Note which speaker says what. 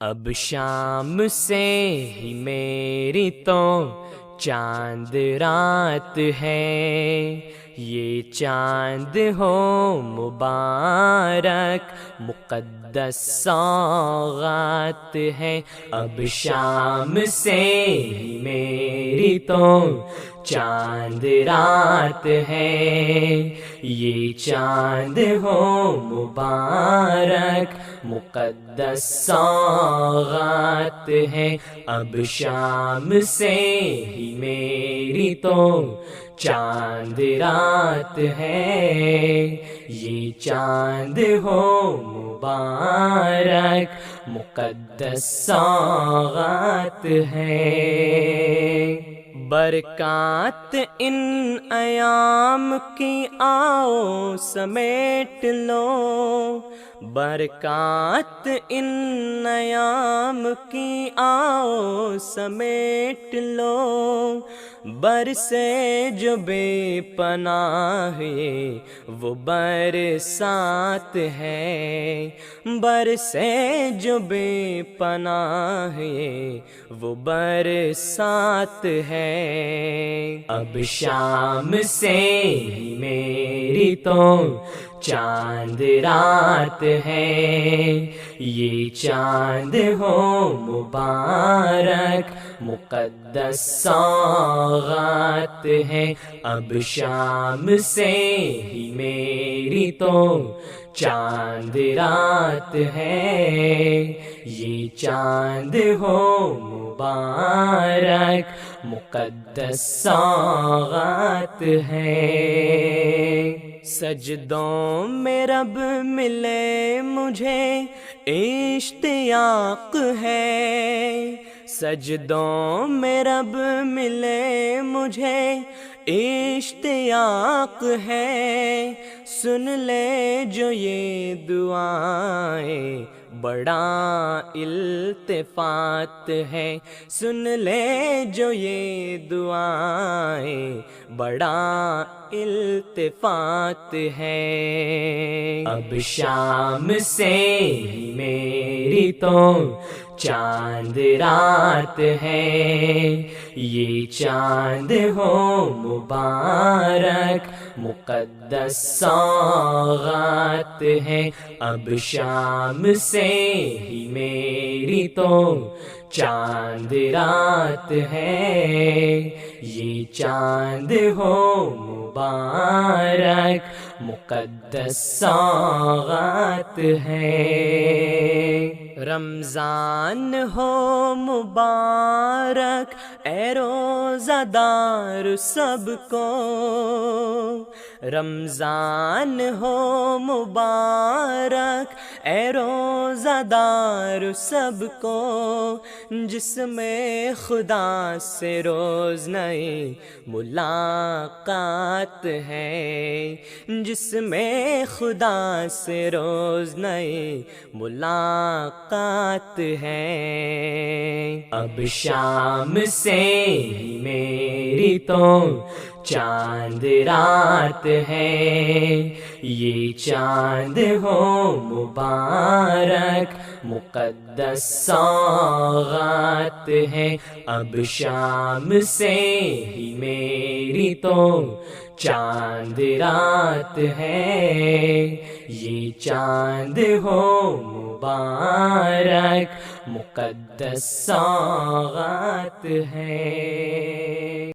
Speaker 1: اب شام سے ہی میری تو چاند رات ہے، یہ چاند ہو مبارک مقدس سوغات ہے۔ اب شام سے ہی میری تو چاند رات ہے، یہ چاند ہو مبارک مقدس سوغات ہے۔ اب شام سے ہی میری تو چاند رات ہے، یہ چاند ہو مبارک مقدس سوغات ہے۔ برکات ان ایام کی آؤ سمیٹ لو، برکات ان ایام کی آؤ سمیٹ لو، برسے جو بے پناہ وہ برسات ہے، برسے جو بے پناہ وہ برسات ہے۔ اب شام سے ہی میری تو چاند رات ہے، یہ چاند ہو مبارک مقدس سوغات ہے۔ اب شام سے ہی میری تو چاند رات ہے، یہ چاند ہو مبارک مقدس سوغات ہے۔ سجدوں میں رب ملے مجھے اشتیاق ہے، سجدوں میں رب ملے مجھے اشتیاق ہے، سن لے جو یہ دعائیں بڑا التفات ہے، سن لے جو یہ دعائیں بڑا التفات ہے۔ اب شام سے ہی میری تو چاند رات ہے، یہ چاند ہو مبارک مقدس سوغات ہے۔ اب شام سے ہی میری تو چاند رات ہے، یہ چاند ہو مبارک مقدس سوغات ہے۔ رمضان ہو مبارک اے روزہ دار سب کو، رمضان ہو مبارک اے روزہ دار سب کو، جس میں خدا سے روز نئی ملاقات ہے، جس میں خدا سے روز نئی ملاقات ہے۔ اب شام سے ہی میری تو چاند رات ہے، یہ چاند ہو مبارک مقدس سوغات ہے۔ اب شام سے ہی میری تو چاند رات ہے، یہ چاند ہو مبارک مقدس سوغات ہے۔